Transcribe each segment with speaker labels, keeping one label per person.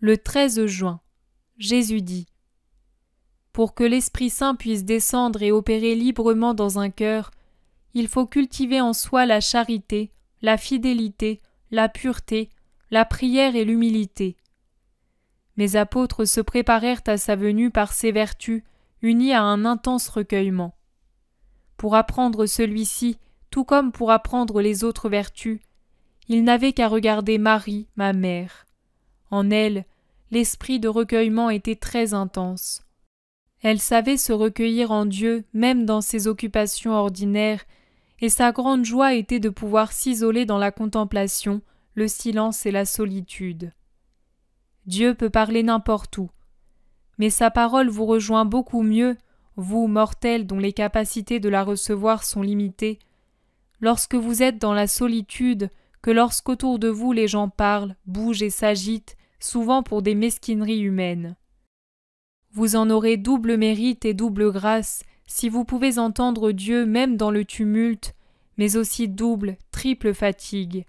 Speaker 1: Le 13 juin, Jésus dit : pour que l'Esprit Saint puisse descendre et opérer librement dans un cœur, il faut cultiver en soi la charité, la fidélité, la pureté, la prière et l'humilité. Mes apôtres se préparèrent à sa venue par ces vertus, unies à un intense recueillement. Pour apprendre celui-ci, tout comme pour apprendre les autres vertus, ils n'avaient qu'à regarder Marie, ma mère. En elle, l'esprit de recueillement était très intense. Elle savait se recueillir en Dieu même dans ses occupations ordinaires, et sa grande joie était de pouvoir s'isoler dans la contemplation, le silence et la solitude. Dieu peut parler n'importe où, mais sa parole vous rejoint beaucoup mieux, vous, mortels dont les capacités de la recevoir sont limitées, lorsque vous êtes dans la solitude que lorsqu'autour de vous les gens parlent, bougent et s'agitent, souvent pour des mesquineries humaines. Vous en aurez double mérite et double grâce si vous pouvez entendre Dieu même dans le tumulte, mais aussi double, triple fatigue.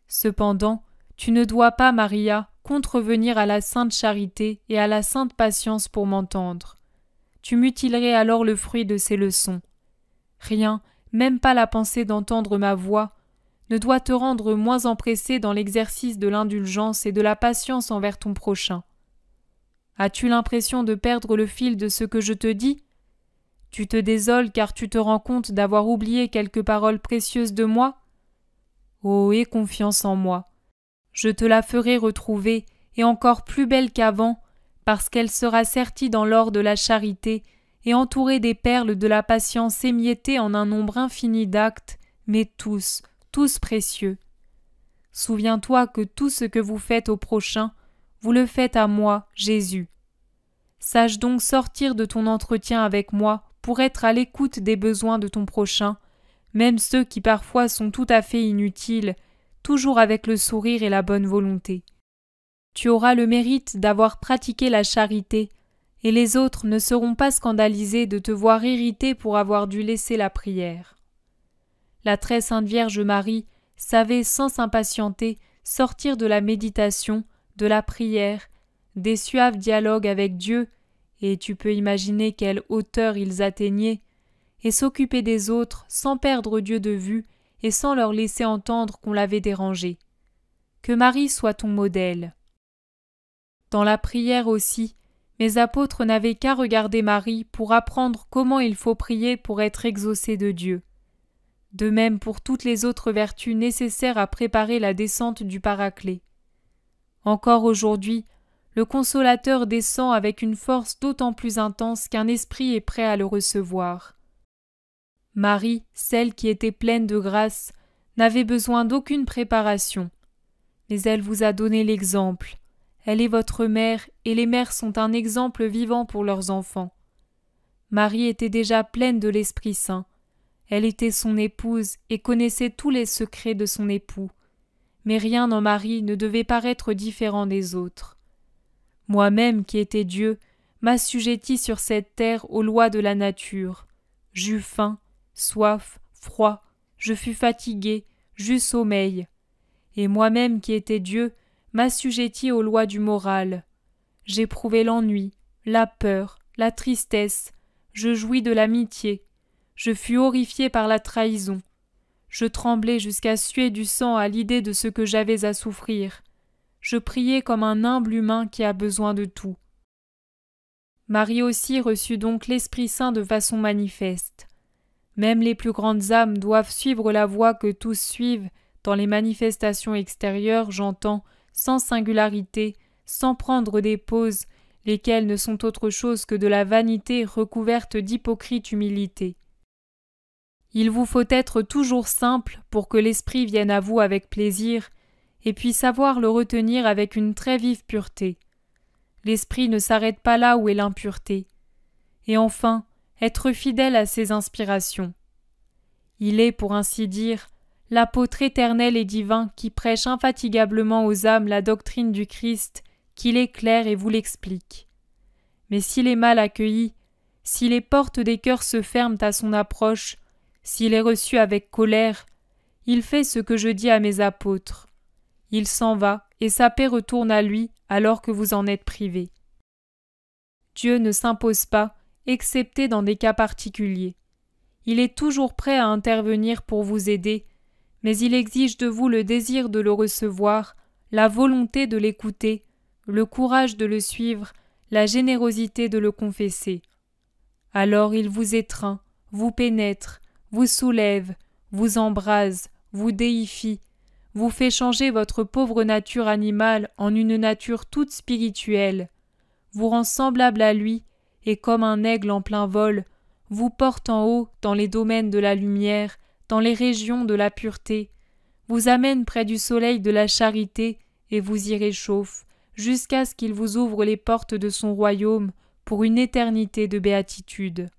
Speaker 1: Cependant, tu ne dois pas, Maria, contrevenir à la sainte charité et à la sainte patience pour m'entendre. Tu mutilerais alors le fruit de ces leçons. Rien, même pas la pensée d'entendre ma voix, ne doit te rendre moins empressé dans l'exercice de l'indulgence et de la patience envers ton prochain. As-tu l'impression de perdre le fil de ce que je te dis ? Tu te désoles car tu te rends compte d'avoir oublié quelques paroles précieuses de moi ? Oh, aie confiance en moi. Je te la ferai retrouver, et encore plus belle qu'avant, parce qu'elle sera sertie dans l'or de la charité et entourée des perles de la patience émiettées en un nombre infini d'actes, mais tous précieux. Souviens-toi que tout ce que vous faites au prochain, vous le faites à moi, Jésus. Sache donc sortir de ton entretien avec moi pour être à l'écoute des besoins de ton prochain, même ceux qui parfois sont tout à fait inutiles, toujours avec le sourire et la bonne volonté. Tu auras le mérite d'avoir pratiqué la charité, et les autres ne seront pas scandalisés de te voir irrité pour avoir dû laisser la prière. La très sainte Vierge Marie savait sans s'impatienter sortir de la méditation, de la prière, des suaves dialogues avec Dieu, et tu peux imaginer quelle hauteur ils atteignaient, et s'occuper des autres sans perdre Dieu de vue et sans leur laisser entendre qu'on l'avait dérangé. Que Marie soit ton modèle. Dans la prière aussi, mes apôtres n'avaient qu'à regarder Marie pour apprendre comment il faut prier pour être exaucé de Dieu. De même pour toutes les autres vertus nécessaires à préparer la descente du Paraclet. Encore aujourd'hui, le Consolateur descend avec une force d'autant plus intense qu'un esprit est prêt à le recevoir. Marie, celle qui était pleine de grâce, n'avait besoin d'aucune préparation. Mais elle vous a donné l'exemple. Elle est votre mère, et les mères sont un exemple vivant pour leurs enfants. Marie était déjà pleine de l'Esprit Saint. Elle était son épouse et connaissait tous les secrets de son époux. Mais rien en Marie ne devait paraître différent des autres. Moi-même, qui étais Dieu, m'assujettis sur cette terre aux lois de la nature. J'eus faim, soif, froid, je fus fatigué, j'eus sommeil. Et moi-même, qui étais Dieu, m'assujettis aux lois du moral. J'éprouvai l'ennui, la peur, la tristesse, je jouis de l'amitié. Je fus horrifié par la trahison. Je tremblai jusqu'à suer du sang à l'idée de ce que j'avais à souffrir. Je priais comme un humble humain qui a besoin de tout. Marie aussi reçut donc l'Esprit Saint de façon manifeste. Même les plus grandes âmes doivent suivre la voie que tous suivent dans les manifestations extérieures, j'entends, sans singularité, sans prendre des pauses, lesquelles ne sont autre chose que de la vanité recouverte d'hypocrite humilité. Il vous faut être toujours simple pour que l'Esprit vienne à vous avec plaisir, et puis savoir le retenir avec une très vive pureté. L'Esprit ne s'arrête pas là où est l'impureté. Et enfin, être fidèle à ses inspirations. Il est, pour ainsi dire, l'apôtre éternel et divin qui prêche infatigablement aux âmes la doctrine du Christ, qui l'éclaire et vous l'explique. Mais s'il est mal accueilli, si les portes des cœurs se ferment à son approche, s'il est reçu avec colère, il fait ce que je dis à mes apôtres. Il s'en va, et sa paix retourne à lui alors que vous en êtes privé. Dieu ne s'impose pas, excepté dans des cas particuliers. Il est toujours prêt à intervenir pour vous aider, mais il exige de vous le désir de le recevoir, la volonté de l'écouter, le courage de le suivre, la générosité de le confesser. Alors il vous étreint, vous pénètre, vous soulève, vous embrase, vous déifie, vous fait changer votre pauvre nature animale en une nature toute spirituelle, vous rend semblable à lui, et comme un aigle en plein vol, vous porte en haut dans les domaines de la lumière, dans les régions de la pureté, vous amène près du soleil de la charité et vous y réchauffe, jusqu'à ce qu'il vous ouvre les portes de son royaume pour une éternité de béatitude.